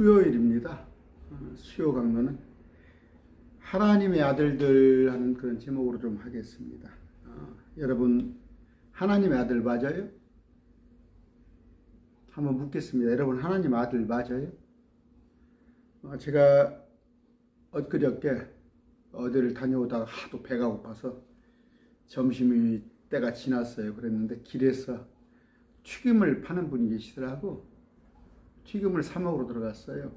수요일입니다. 수요 강론은 하나님의 아들들 하는 그런 제목으로 좀 하겠습니다. 여러분 하나님의 아들 맞아요? 한번 묻겠습니다. 여러분 하나님 아들 맞아요? 제가 엊그저께 어디를 다녀오다가 하도 배가 고파서 점심이 때가 지났어요. 그랬는데 길에서 튀김을 파는 분이 계시더라고. 튀김을 사 먹으러 들어갔어요.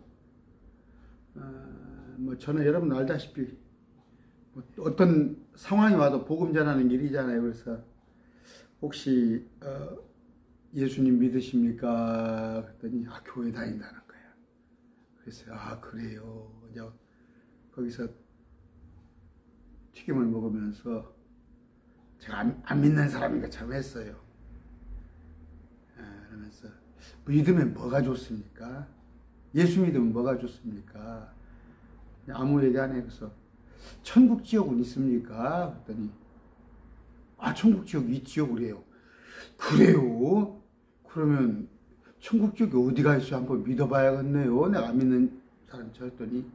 저는 여러분 알다시피 어떤 상황이 와도 복음 전하는 일이잖아요. 그래서 혹시 예수님 믿으십니까? 그랬더니 교회 다닌다는 거야. 그래서 그래요. 이제 거기서 튀김을 먹으면서 제가 안 믿는 사람인가 참 했어요. 그러면서 믿으면 뭐가 좋습니까? 예수 믿으면 뭐가 좋습니까? 아무 얘기 안 해. 그래서 천국 지옥은 있습니까? 그랬더니 천국 지옥 있지요. 그래요. 그래요? 그러면 천국 지옥이 어디가 있어요? 한번 믿어봐야겠네요. 내가 안 믿는 사람 저랬더니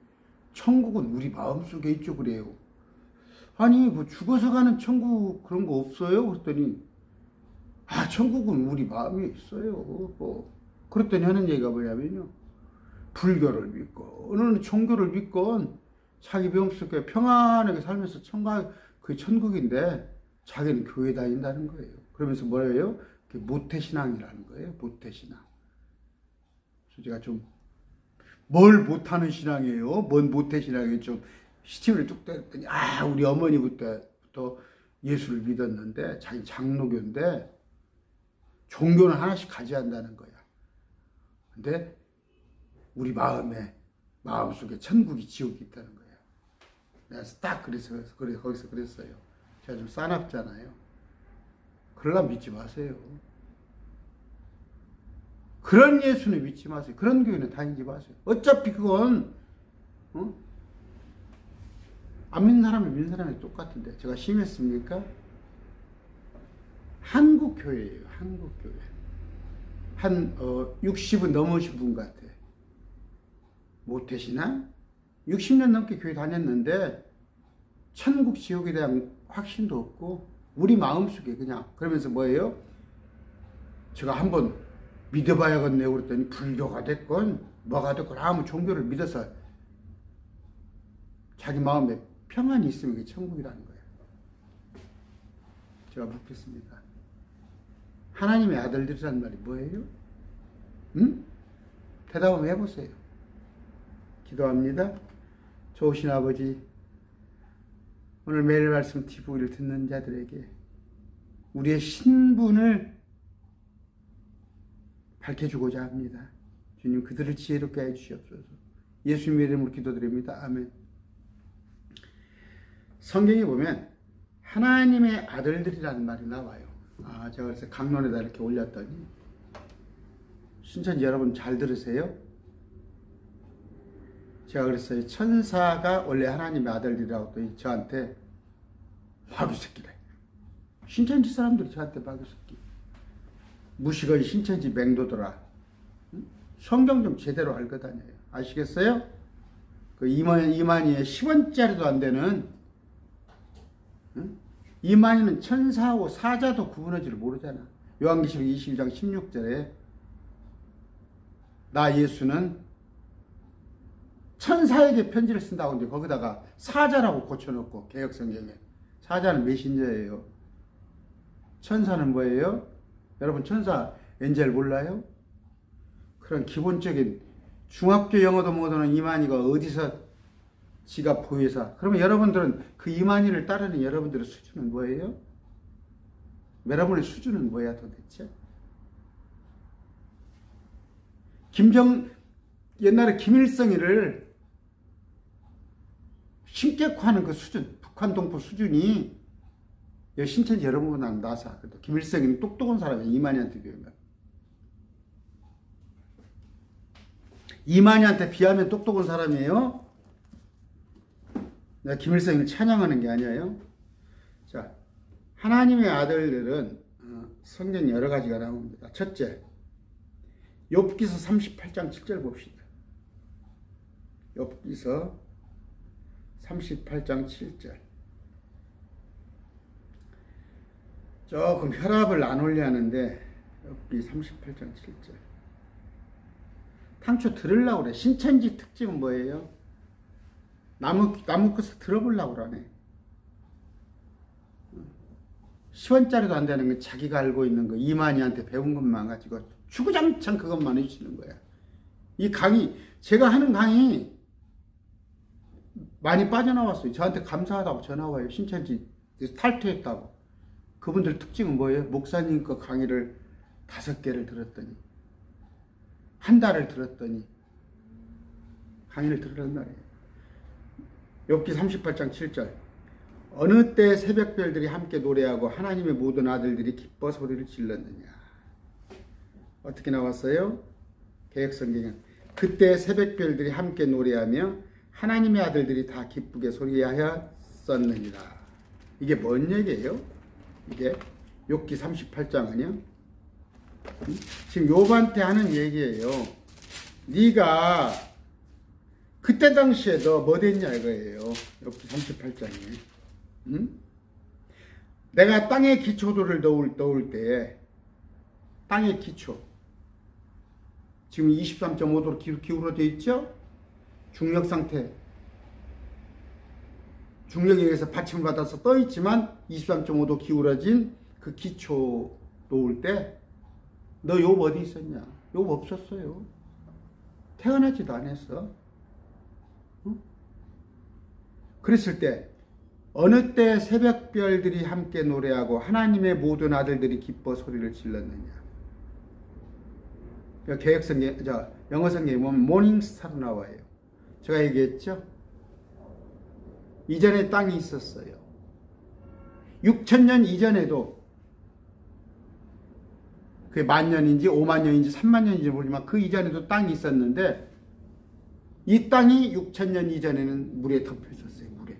천국은 우리 마음속에 있죠. 그래요. 아니 뭐 죽어서 가는 천국 그런 거 없어요? 그랬더니 천국은 우리 마음에 있어요. 그랬더니 하는 얘기가 뭐냐면요. 불교를 믿고 어느 종교를 믿건 자기 마음속에 평안하게 살면서 그 천국인데 자기는 교회 다닌다는 거예요. 그러면서 뭐예요? 모태신앙이라는 거예요. 모태신앙. 그래서 제가 좀 뭘 못하는 신앙이에요? 뭔 모태신앙이에요? 좀 시침을 뚝 떼었더니 우리 어머니부터 예수를 믿었는데 자기 장로교인데 종교는 하나씩 가져야 한다는 거야. 근데 우리 마음속에 천국이 지옥이 있다는 거야. 그래서 딱 거기서 그랬어요. 제가 좀 싸납잖아요. 그러려면 믿지 마세요. 그런 예수는 믿지 마세요. 그런 교회는 다니지 마세요. 어차피 그건 안 믿는 사람이 믿는 사람이 똑같은데 제가 심했습니까? 한국교회예요. 한국교회. 한 60은 넘으신 분 같아. 모태신앙? 60년 넘게 교회 다녔는데 천국 지옥에 대한 확신도 없고 우리 마음속에 그냥 그러면서 뭐예요? 제가 한번 믿어봐야겠네요. 그랬더니 불교가 됐건 뭐가 됐건 아무 종교를 믿어서 자기 마음에 평안이 있으면 그게 천국이라는 거예요. 제가 묻겠습니다. 하나님의 아들들이란 말이 뭐예요? 대답을 해보세요. 기도합니다. 좋으신 아버지, 오늘 매일 말씀 TV를 듣는 자들에게 우리의 신분을 밝혀주고자 합니다. 주님, 그들을 지혜롭게 해주시옵소서. 예수님의 이름으로 기도드립니다. 아멘. 성경에 보면 하나님의 아들들이라는 말이 나와요. 제가 그래서 강론에다 이렇게 올렸더니 신천지 여러분 잘 들으세요. 제가 그랬어요. 천사가 원래 하나님의 아들들이라고 또 저한테 마귀새끼래. 신천지 사람들이 저한테 마귀새끼. 무식의 신천지 맹도들아. 성경 좀 제대로 알고 다녀요. 아시겠어요? 그 이만희의 10원짜리도 안 되는 이만희는 천사하고 사자도 구분할 줄 모르잖아. 요한계시록 22장 16절에 나 예수는 천사에게 편지를 쓴다고 하는데 거기다가 사자라고 고쳐놓고 개역성경에 사자는 메신저예요. 천사는 뭐예요? 여러분 천사 엔젤 몰라요? 그런 기본적인 중학교 영어도 못하는 이만희가 어디서 지가 보혜사. 그러면 여러분들은 그 이만희를 따르는 여러분들의 수준은 뭐예요? 여러분의 수준은 뭐야 도대체? 옛날에 김일성이를 신격화하는 그 수준, 북한 동포 수준이 신천지 여러분은 나사. 김일성이는 똑똑한 사람이에요. 이만희한테 비하면. 이만희한테 비하면 똑똑한 사람이에요. 내가 김일성을 찬양하는 게 아니에요. 자, 하나님의 아들들은 성경 여러 가지가 나옵니다. 첫째, 욥기서 38장 7절 봅시다. 욥기서 38장 7절. 조금 혈압을 안 올려 하는데 욥기 38장 7절. 당초 들으려고 그래. 신천지 특징은 뭐예요? 나무 끝을 들어보려고 그러네. 10원짜리도 안 되는 거 자기가 알고 있는 거 이만희한테 배운 것만 가지고 주구장창 그것만 해주시는 거야. 이 강의, 제가 하는 강의 많이 빠져나왔어요. 저한테 감사하다고 전화 와요. 신천지 탈퇴했다고. 그분들 특징은 뭐예요? 목사님 거 강의를 5개를 들었더니 한 달을 들었더니 강의를 들으란 말이에요. 욥기 38장 7절. 어느 때 새벽별들이 함께 노래하고 하나님의 모든 아들들이 기뻐 소리를 질렀느냐. 어떻게 나왔어요? 개역성경은 그때 새벽별들이 함께 노래하며 하나님의 아들들이 다 기쁘게 소리하였었느니라. 이게 뭔 얘기예요? 이게 욥기 38장은요. 지금 욥한테 하는 얘기예요. 네가 그때 당시에 너 뭐 됐냐 이거예요. 욥기 38장에. 응? 내가 땅의 기초들을 넣을 때 땅의 기초 지금 23.5도로 기울어져 있죠? 중력 상태. 중력에 의해서 받침을 받아서 떠 있지만 23.5도 기울어진 그 기초 놓을 때 너 욥 어디 있었냐? 욥 없었어요. 태어나지도 않았어. 응? 그랬을 때 어느 때 새벽별들이 함께 노래하고 하나님의 모든 아들들이 기뻐 소리를 질렀느냐. 영어 성경에 보면 모닝스타로 나와요. 제가 얘기했죠? 이전에 땅이 있었어요. 6,000년 이전에도 그게 10,000년인지 50,000년인지 30,000년인지 모르지만 그 이전에도 땅이 있었는데 이 땅이 6,000년 이전에는 물에 덮여 있었어요. 물에.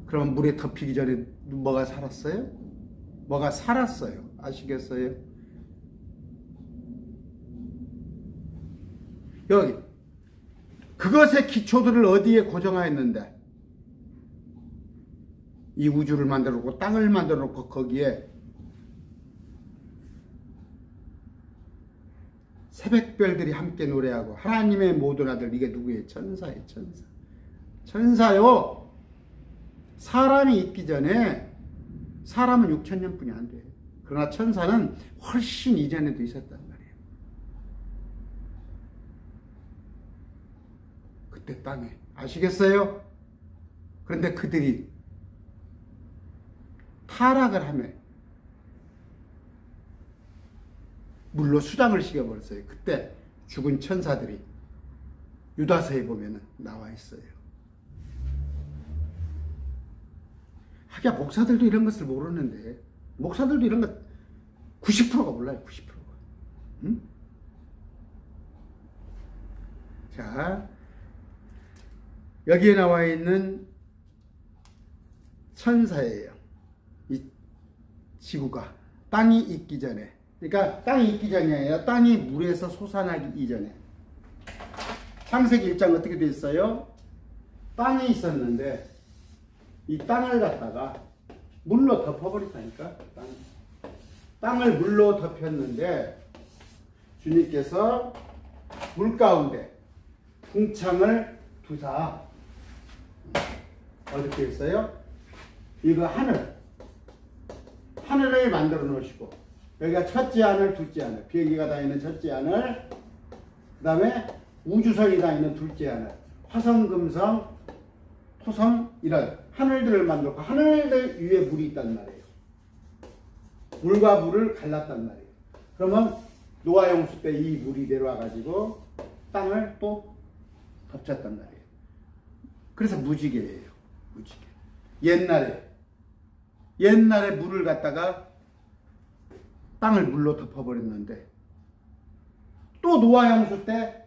그럼 물에 덮이기 전에 뭐가 살았어요? 뭐가 살았어요. 아시겠어요? 여기 그것의 기초들을 어디에 고정하였는데 이 우주를 만들어 놓고 땅을 만들어 놓고 거기에 새벽별들이 함께 노래하고 하나님의 모든 아들. 이게 누구예요? 천사예요. 천사요. 사람이 있기 전에 사람은 6,000년 뿐이 안 돼요. 그러나 천사는 훨씬 이전에도 있었단 말이에요. 그때 땅에. 아시겠어요? 그런데 그들이 타락을 하며 물로 수장을 시켜버렸어요. 그때 죽은 천사들이 유다서에 보면 나와 있어요. 하기야 목사들도 이런 것을 모르는데 목사들도 이런 것 90%가 몰라요. 90%가. 응? 자, 여기에 나와 있는 천사예요. 이 지구가 땅이 있기 전에. 그러니까 땅이 있기 전이 아니라 땅이 물에서 솟아나기 이전에. 창세기 1장 어떻게 되어 있어요? 땅이 있었는데 이 땅을 갖다가 물로 덮어버렸다니까. 땅을 물로 덮였는데 주님께서 물 가운데 궁창을 두사 어떻게 했어요? 이거 하늘을 만들어 놓으시고 여기가 첫째 하늘, 둘째 하늘, 비행기가 다니는 첫째 하늘, 그 다음에 우주선이 다니는 둘째 하늘, 화성, 금성, 토성 이런 하늘들을 만들고 하늘들 위에 물이 있단 말이에요. 물과 물을 갈랐단 말이에요. 그러면 노아 홍수 때 이 물이 내려와 가지고 땅을 또 덮쳤단 말이에요. 그래서 무지개예요. 무지개. 옛날에 물을 갖다가 땅을 물로 덮어버렸는데 또 노아 홍수 때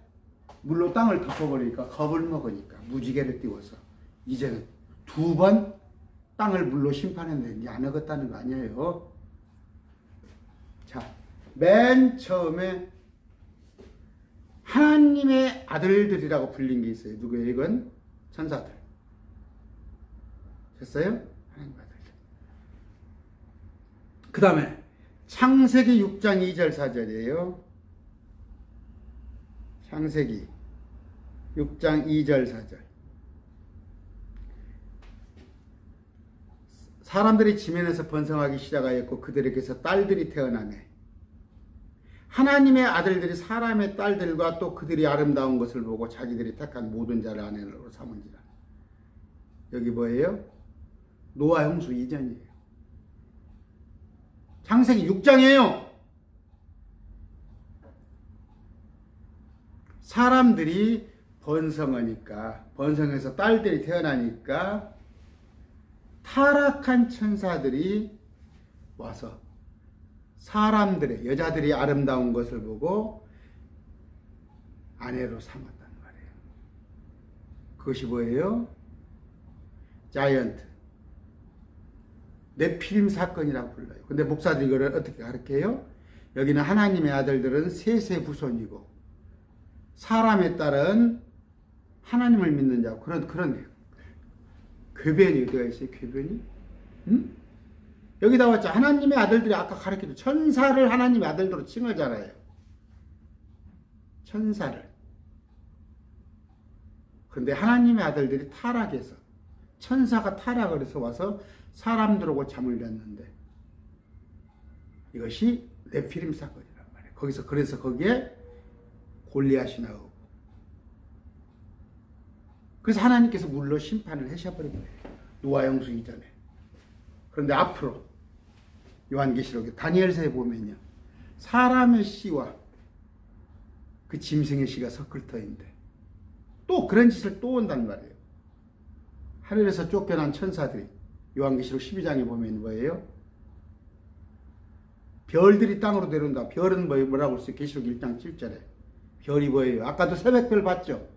물로 땅을 덮어버리니까 겁을 먹으니까 무지개를 띄워서 이제는 2번 땅을 물로 심판했는데 이제 안 어겼다는 거 아니에요. 자, 맨 처음에 하나님의 아들들이라고 불린 게 있어요. 누구예요? 이건 천사들. 됐어요? 하나님 아들들. 그 다음에 창세기 6장 2절 4절이에요. 창세기 6장 2절 4절. 사람들이 지면에서 번성하기 시작하였고 그들에게서 딸들이 태어나매 하나님의 아들들이 사람의 딸들과 또 그들이 아름다운 것을 보고 자기들이 택한 모든 자를 아내로 삼은지라. 여기 뭐예요? 노아 홍수 이전이에요. 창세기 6장이에요. 사람들이 번성하니까, 번성해서 딸들이 태어나니까 타락한 천사들이 와서 사람들의, 여자들이 아름다운 것을 보고 아내로 삼았단 말이에요. 그것이 뭐예요? 자이언트. 네피림 사건이라고 불러요. 근데 목사들이 이걸 어떻게 가르쳐요? 여기는 하나님의 아들들은 셋의 후손이고 사람의 딸은 하나님을 믿는 자고 그런 궤변이 어디가 있어요? 궤변이? 응? 여기 나왔죠. 하나님의 아들들이 아까 가르쳐도 천사를 하나님의 아들들로 칭하잖아요. 천사를. 그런데 하나님의 아들들이 타락해서 천사가 타락을 해서 와서 사람들하고 잠을 잤는데 이것이 네피림 사건이란 말이에요. 그래서 거기에 골리앗이 나오고 그래서 하나님께서 물로 심판을 하셔버린 거예요. 노아 홍수 이전에. 그런데 앞으로 요한계시록에 다니엘서에 보면요. 사람의 씨와 그 짐승의 씨가 섞을 터인데 또 그런 짓을 또 온단 말이에요. 하늘에서 쫓겨난 천사들이 요한계시록 12장에 보면 뭐예요? 별들이 땅으로 내려온다. 별은 뭐라고 했어요? 계시록 1장 7절에. 별이 뭐예요? 아까도 새벽별 봤죠?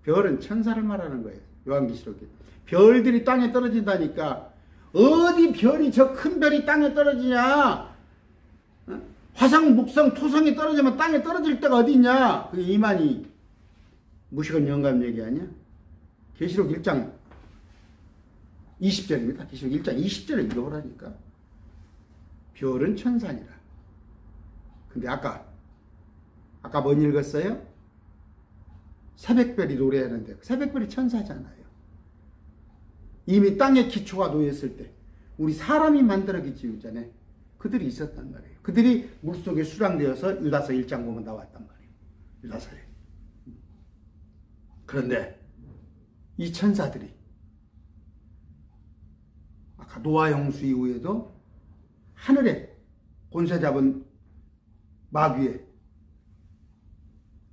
별은 천사를 말하는 거예요. 요한계시록에. 별들이 땅에 떨어진다니까 어디 별이 저 큰 별이 땅에 떨어지냐? 화성, 목성, 토성이 떨어지면 땅에 떨어질 데가 어디 있냐? 그게 이만희 무식한 영감 얘기 아니야? 계시록 1장 20절입니다. 계시록 1장 20절을 읽어보라니까. 별은 천사니라. 근데 아까 뭔 읽었어요? 새벽별이 노래하는데 새벽별이 천사잖아요. 이미 땅에 기초가 놓였을 때 우리 사람이 만들어기 지우잖아요. 그들이 있었단 말이에요. 그들이 물속에 수랑되어서 유다서 1장 보면 나왔단 말이에요. 유다서에. 그런데 이 천사들이 아까 노아 홍수 이후에도 하늘에 권세 잡은 마귀에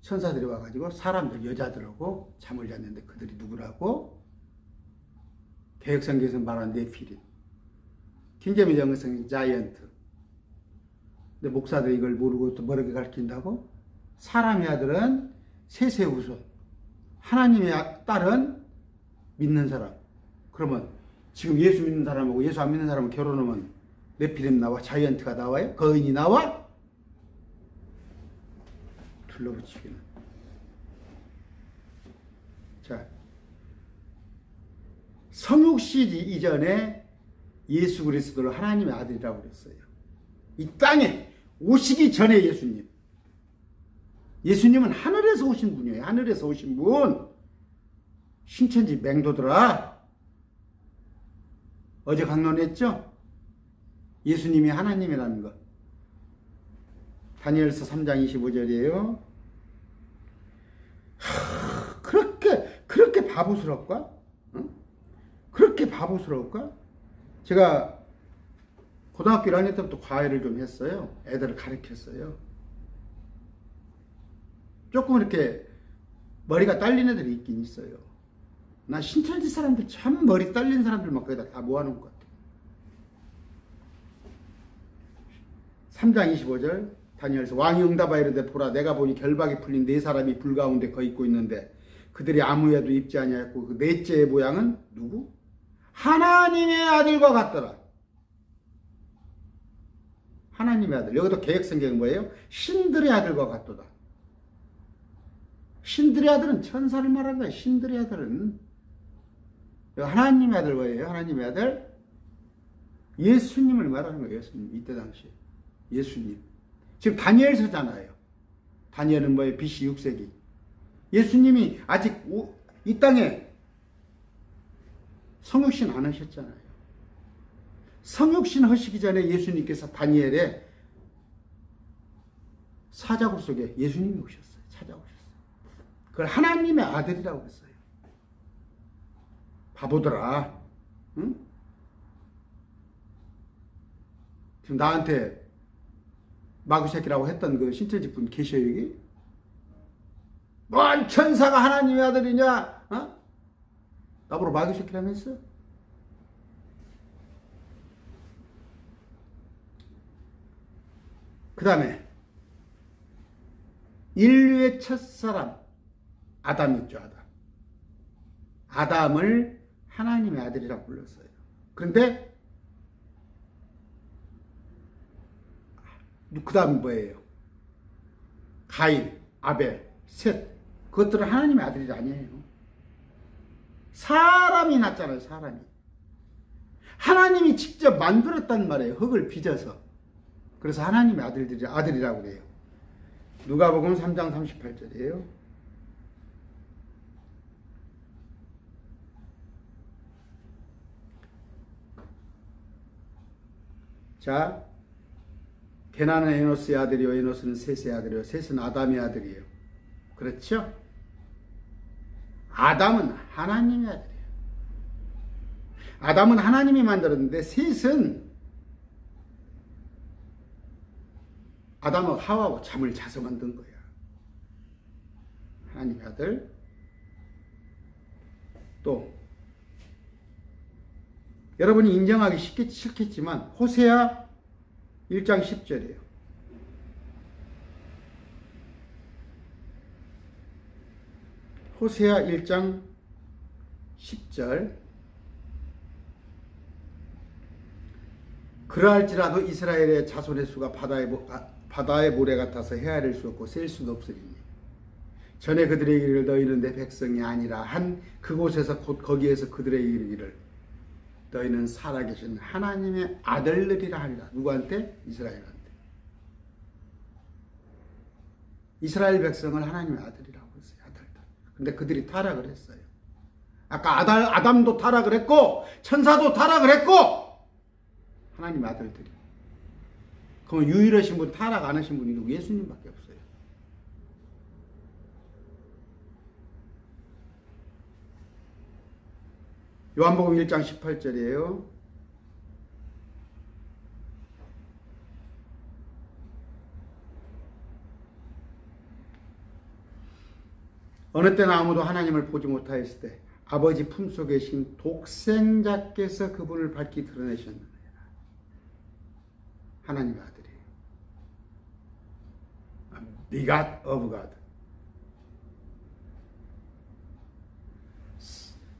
천사들이 와가지고 사람들, 여자들하고 잠을 잤는데 그들이 누구라고? 개혁성경에서 말한 네피림. 킹제미 영성은 자이언트. 근데 목사들이 이걸 모르고 또 뭐라고 가르친다고? 사람의 아들은 셋의 후손. 하나님의 딸은 믿는 사람. 그러면 지금 예수 믿는 사람하고 예수 안 믿는 사람은 결혼하면 네피림 나와? 자이언트가 나와요? 거인이 나와? 둘러붙이기는. 자, 성육시 이전에 예수 그리스도를 하나님의 아들이라고 그랬어요. 이 땅에 오시기 전에 예수님은 하늘에서 오신 분이에요. 하늘에서 오신 분. 신천지 맹도들아. 어제 강론했죠? 예수님이 하나님이라는 것. 다니엘서 3장 25절이에요. 그렇게 바보스러울까? 응? 그렇게 바보스러울까? 제가 고등학교 1학년 때부터 과외를 좀 했어요. 애들을 가르쳤어요. 조금 이렇게 머리가 딸린 애들이 있긴 있어요. 나 신천지 사람들 참 머리 딸린 사람들만 거기다 다 모아놓은 것 같아요. 3장 25절 다니엘서 왕이 응답하여 이르되 보라 내가 보니 결박이 풀린 네 사람이 불 가운데 거 있고 있는데 그들이 아무에도 입지 아니하였고 그 넷째의 모양은 누구? 하나님의 아들과 같더라. 하나님의 아들. 여기도 개혁성경은 뭐예요? 신들의 아들과 같도다. 신들의 아들은 천사를 말한 거예요. 신들의 아들은. 하나님의 아들 뭐예요? 하나님의 아들? 예수님을 말하는 거예요. 예수님. 이때 당시에. 예수님. 지금 다니엘서잖아요. 다니엘은 뭐예요? BC 6세기. 예수님이 아직 이 땅에 성육신 안 하셨잖아요. 성육신 하시기 전에 예수님께서 다니엘의 사자굴 속에 예수님이 오셨어요. 찾아오셨어요. 그걸 하나님의 아들이라고 했어요. 바보들아. 응? 지금 나한테 마구새끼라고 했던 그 신천지 분 계셔요, 여기? 뭔 천사가 하나님의 아들이냐? 어? 나보고 마귀새끼라면서? 그 다음에 인류의 첫사람 아담 있죠. 아담을 하나님의 아들이라고 불렀어요. 그런데 그 다음 뭐예요? 가인, 아벨, 셋. 그것들은 하나님의 아들이 아니에요. 사람이 났잖아요. 사람이. 하나님이 직접 만들었단 말이에요. 흙을 빚어서. 그래서 하나님의 아들이라고 그래요. 누가복음 3장 38절이에요. 자, 게나는 에노스의 아들이요, 에노스는 셋의 아들이요, 셋은 아담의 아들이에요. 그렇죠? 아담은 하나님의 아들이에요. 아담은 하나님이 만들었는데 셋은 아담하고 하와하고 잠을 자서 만든 거야. 하나님의 아들. 또 여러분이 인정하기 싫겠지만 호세아 1장 10절이에요. 호세아 1장 10절. 그러할지라도 이스라엘의 자손의 수가 바다의 모래 같아서 헤아릴 수 없고 셀 수도 없으리니 전에 그들의 이르기를 너희는 내 백성이 아니라 한 그곳에서 곧 거기에서 그들의 이르기를 너희는 살아계신 하나님의 아들들이라 하리라. 누구한테? 이스라엘한테. 이스라엘 백성을 하나님의 아들이라고 했어요. 아들들. 근데 그들이 타락을 했어요. 아까 아담도 타락을 했고 천사도 타락을 했고 하나님의 아들들이. 그럼 유일하신 분, 타락 안 하신 분이 누구? 예수님밖에 없어요. 요한복음 1장 18절이에요. 어느 때나 아무도 하나님을 보지 못하였을 때 아버지 품속에 계신 독생자께서 그분을 밝히 드러내셨느니라. 하나님의 아들이에요. Begot of God.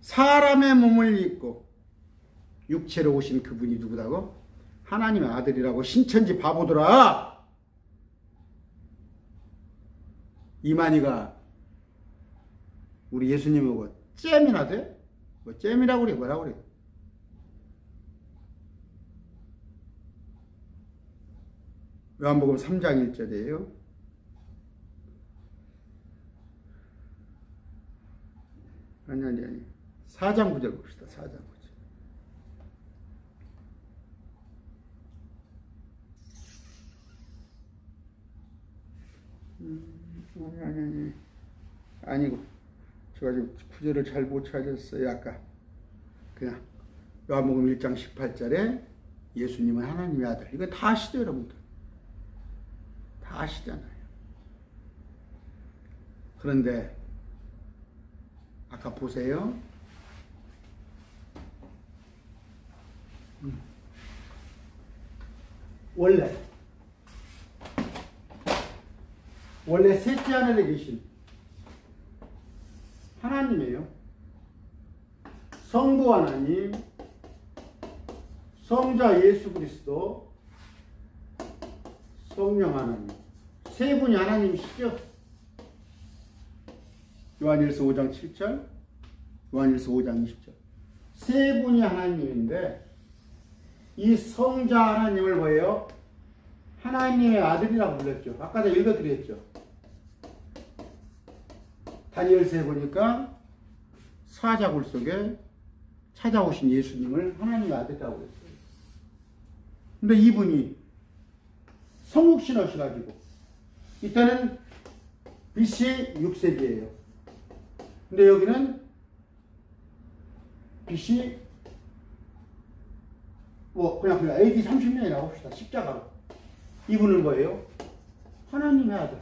사람의 몸을 입고 육체로 오신 그분이 누구라고? 하나님의 아들이라고. 신천지 바보들아. 이만희가 우리 예수님하고 잼이나 돼? 뭐 잼이라고 그래? 뭐라고 그래? 요한복음 3장 1절이에요. 아니. 4장 9절 봅시다. 4장 9절. 아니고 제가 지금 구절을 잘 못 찾았어요. 아까 그냥 요한복음 1장 18절에 예수님은 하나님의 아들. 이거 다 아시죠, 여러분들? 다 아시잖아요. 그런데 아까 보세요. 원래 셋째 하늘에 계신 하나님이에요. 성부 하나님, 성자 예수 그리스도, 성령 하나님. 세 분이 하나님이시죠? 요한일서 5장 7절, 요한일서 5장 20절. 세 분이 하나님인데 이 성자 하나님을 뭐예요? 하나님의 아들이라고 불렀죠. 아까 제가 읽어드렸죠. 다니엘서에 보니까 사자굴 속에 찾아오신 예수님을 하나님의 아들이라고 했어요. 근데 이분이 성육신 하셔가지고 이때는 BC 6세기예요. 근데 여기는 BC 그냥 AD 30년이라고 합시다. 십자가로. 이분은 뭐예요? 하나님의 아들.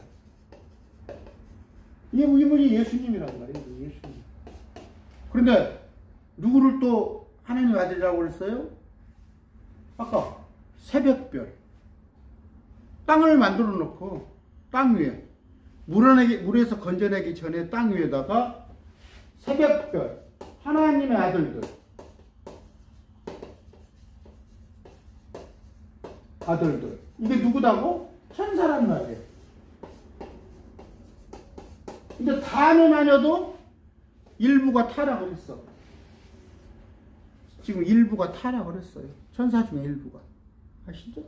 이분이 예수님이란 말이에요. 예수님. 그런데 누구를 또 하나님의 아들이라고 그랬어요? 아까 새벽별. 땅을 만들어 놓고 땅 위에 물에서 건져내기 전에 땅 위에다가 새벽별, 하나님의 아들들. 이게 누구다고? 천사란 말이에요. 근데 다는 아니어도 일부가 타락을 했어. 지금 일부가 타락을 했어요. 천사 중에 일부가. 아시죠?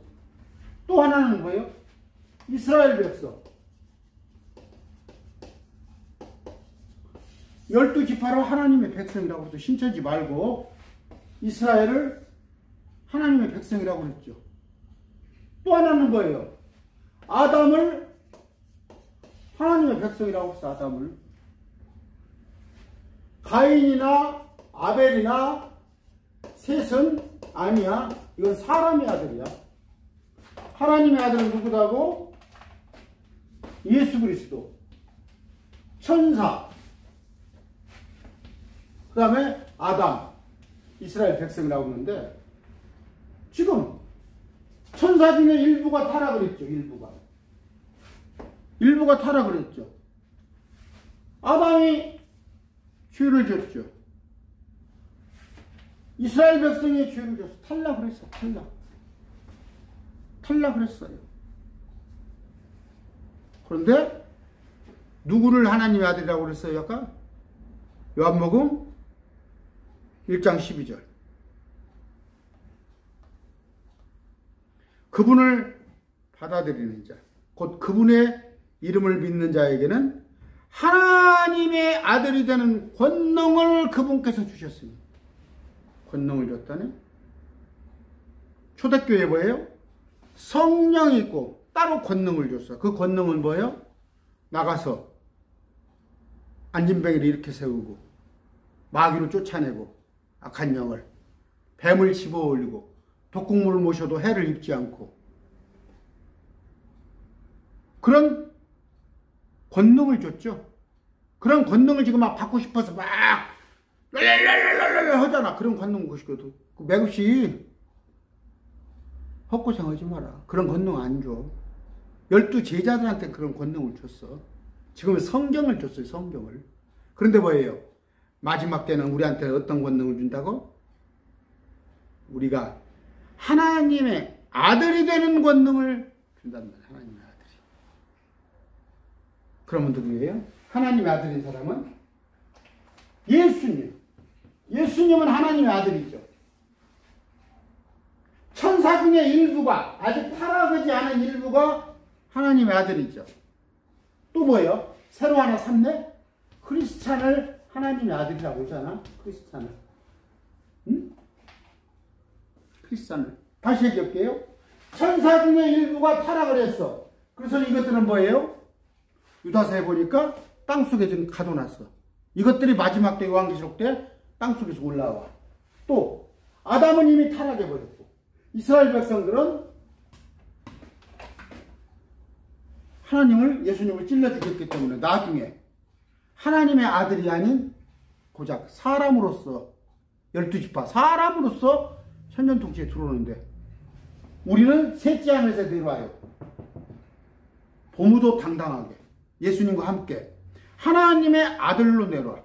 또 하나는 뭐예요? 이스라엘 백성. 12지파로 하나님의 백성이라고 해서 신천지 말고 이스라엘을 하나님의 백성이라고 했죠. 또 하나는 뭐예요? 아담을 하나님의 백성이라고 했어. 아담을. 가인이나 아벨이나 셋은 아니야. 이건 사람의 아들이야. 하나님의 아들은 누구다고? 예수 그리스도. 천사. 그 다음에 아담. 이스라엘 백성이라고 하는데 지금 천사 중에 일부가 타락을 했죠. 일부가 타락을 했죠. 아담이 죄를 졌죠. 이스라엘 백성이 죄를 졌어. 탈락을 했어. 탈락을 했어요. 그런데 누구를 하나님의 아들이라고 그랬어요? 아까 요한복음 1장 12절. 그분을 받아들이는 자, 곧 그분의 이름을 믿는 자에게는 하나님의 아들이 되는 권능을 그분께서 주셨습니다. 권능을 줬다네? 초대교회 뭐예요? 성령이 있고 따로 권능을 줬어. 그 권능은 뭐예요? 나가서 안진뱅이를 이렇게 세우고 마귀를 쫓아내고 악한 영을 뱀을 집어올리고 독국물을 모셔도 해를 입지 않고 그런 권능을 줬죠. 그런 권능을 지금 막 받고 싶어서 막 랄랄랄랄랄 하잖아. 그런 권능 것이거든. 그 매급씨 헛고생하지 마라. 그런 권능 안 줘. 12제자들한테 그런 권능을 줬어. 지금은 성경을 줬어요. 성경을. 그런데 뭐예요? 마지막 때는 우리한테 어떤 권능을 준다고? 우리가 하나님의 아들이 되는 권능을 준다는 말이에요. 하나님의 아들이. 그러면 누구예요? 하나님의 아들인 사람은 예수님. 예수님은 하나님의 아들이죠. 천사 중에 일부가, 아직 타락하지 않은 일부가 하나님의 아들이죠. 또 뭐예요? 새로 하나 샀네? 크리스찬을 하나님의 아들이라고 하잖아. 크리스찬을. 응? 크리스찬을. 다시 얘기할게요. 천사 중에 일부가 타락을 했어. 그래서 이것들은 뭐예요? 유다서에 보니까 땅속에 지금 가둬놨어. 이것들이 마지막 때 요한계시록 때 땅속에서 올라와. 또 아담은 이미 타락해버렸고 이스라엘 백성들은 하나님을, 예수님을 찔러 죽였기 때문에 나중에 하나님의 아들이 아닌 고작 사람으로서 12지파 사람으로서 천년통치에 들어오는데 우리는 셋째 하늘에서 내려와요. 보무도 당당하게 예수님과 함께 하나님의 아들로 내려와.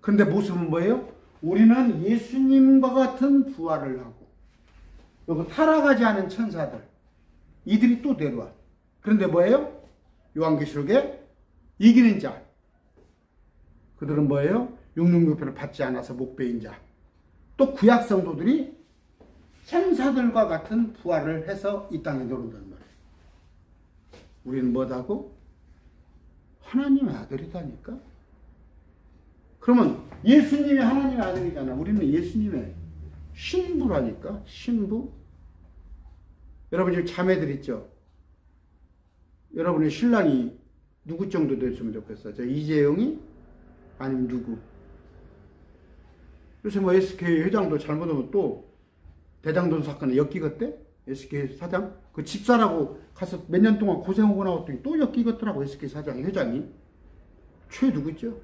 그런데 모습은 뭐예요? 우리는 예수님과 같은 부활을 하고 여기 타락하지 않은 천사들 이들이 또 내려와. 그런데 뭐예요? 요한계시록에 이기는 자 그들은 뭐예요? 육육육편을 받지 않아서 목배인 자. 또 구약 성도들이 천사들과 같은 부활을 해서 이 땅에 들어온다는 말이에요. 우리는 뭐다고? 하나님의 아들이다니까? 그러면 예수님이 하나님의 아들이잖아. 우리는 예수님의 신부라니까? 신부? 여러분 지금 자매들 있죠? 여러분의 신랑이 누구 정도 됐으면 좋겠어요? 저 이재용이? 아니면 누구? 요새 뭐 SK 회장도 잘못하면 또 대장동 사건에 엮이겠대? SK 사장? 그 집사라고 가서 몇 년 동안 고생하고 나왔더니 또 엮이겠더라고, SK 사장이, 회장이. 최 누구죠?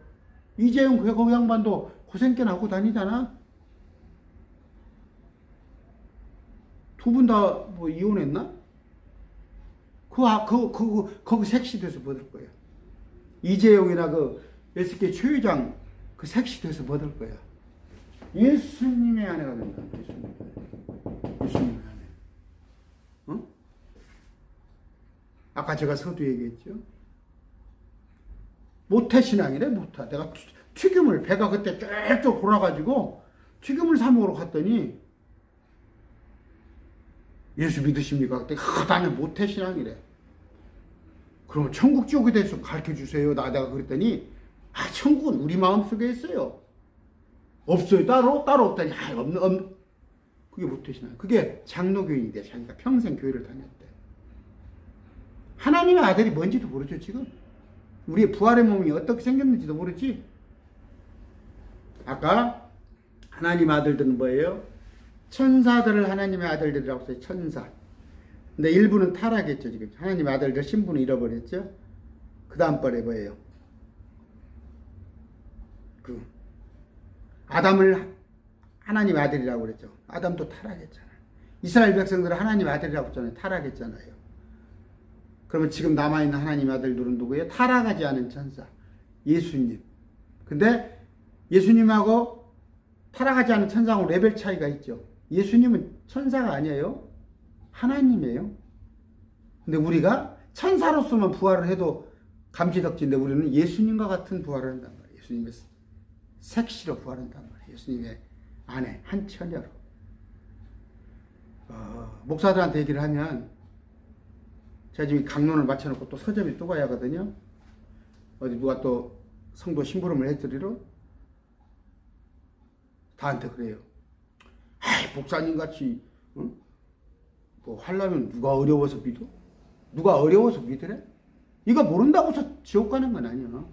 이재용 그 양반도 고생 꽤 하고 다니잖아? 두 분 다 뭐 이혼했나? 거기 섹시돼서 뭐될 거야? 이재용이나 그 SK 최 회장 그 섹시돼서 뭐될 거야? 예수님의 아내가 된다. 예수님의 아내. 어? 아까 제가 서두 얘기했죠. 모태신앙이래, 모태. 내가 튀김을, 배가 그때 쫙쫙 돌아가지고 튀김을 사 먹으러 갔더니 예수 믿으십니까? 그때 하다니 모태신앙이래. 그러면 천국 지옥에 대해서 가르쳐 주세요. 내가 그랬더니, 천국은 우리 마음속에 있어요. 없어요. 따로 없다니. 그게 모태신앙. 그게 장로교인이 돼. 자기가 평생 교회를 다녔대. 하나님의 아들이 뭔지도 모르죠, 지금. 우리의 부활의 몸이 어떻게 생겼는지도 모르지. 아까 하나님 아들들은 뭐예요? 천사들을 하나님의 아들들이라고 써요. 천사. 근데 일부는 타락했죠, 지금. 하나님의 아들들 신분을 잃어버렸죠. 그 다음 번에 뭐예요? 아담을 하나님의 아들이라고 그랬죠. 아담도 타락했잖아요. 이스라엘 백성들은 하나님의 아들이라고 했잖아요. 타락했잖아요. 그러면 지금 남아있는 하나님의 아들들은 누구예요? 타락하지 않은 천사. 예수님. 근데 예수님하고 타락하지 않은 천사하고 레벨 차이가 있죠. 예수님은 천사가 아니에요. 하나님이에요. 근데 우리가 천사로서만 부활을 해도 감지덕지인데 우리는 예수님과 같은 부활을 한단 말이에요. 예수님의 색시로 부활한단 말이에요. 예수님의 아내, 한 처녀로. 목사들한테 얘기를 하면 제가 지금 강론을 맞춰놓고 또 서점에 또 가야 하거든요. 어디 누가 또 성도 심부름을 해드리러 다한테 그래요. 목사님 같이 뭐 하려면 누가 어려워서 믿어? 누가 어려워서 믿으래? 이거 모른다고 해서 지옥 가는 건 아니야.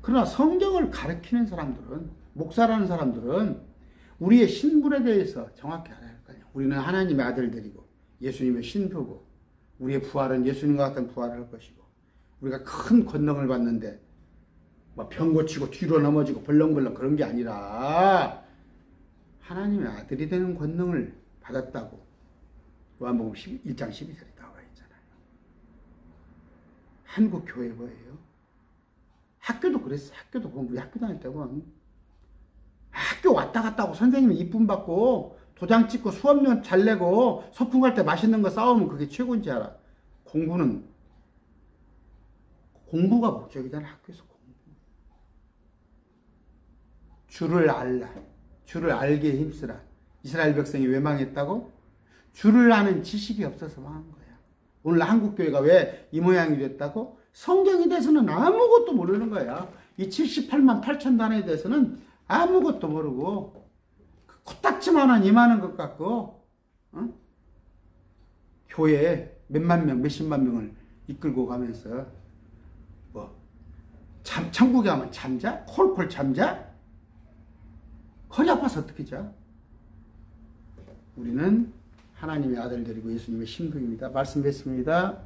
그러나 성경을 가르치는 사람들은, 목사라는 사람들은 우리의 신분에 대해서 정확히 알아야 할 거예요. 우리는 하나님의 아들들이고 예수님의 신부고 우리의 부활은 예수님과 같은 부활을 할 것이고 우리가 큰 권능을 받는데 뭐 병 고치고 뒤로 넘어지고 벌렁벌렁 그런 게 아니라 하나님의 아들이 되는 권능을 받았다고 요한복음 1장 12절에 나와 있잖아요. 한국 교회 뭐예요? 학교도 그랬어. 학교도 공부, 학교 다닐 때고 학교 왔다 갔다 하고 선생님이 이쁨 받고 도장 찍고 수업료 잘 내고 소풍 갈 때 맛있는 거 싸우면 그게 최고인지 알아. 공부가 목적이잖아. 학교에서 공부. 주를 알라. 주를 알게 힘쓰라. 이스라엘 백성이 왜 망했다고? 주를 아는 지식이 없어서 망한 거야. 오늘 한국교회가 왜 이 모양이 됐다고? 성경에 대해서는 아무것도 모르는 거야. 이 78만 8천 단어에 대해서는 아무것도 모르고 코딱지만한 이만한 것 같고 교회에 몇만 명, 몇십만 명을 이끌고 가면서 천국에 가면 잠자? 콜콜 잠자? 허리 아파서 어떻게 자? 우리는 하나님의 아들들이고 예수님의 신부입니다. 말씀했습니다.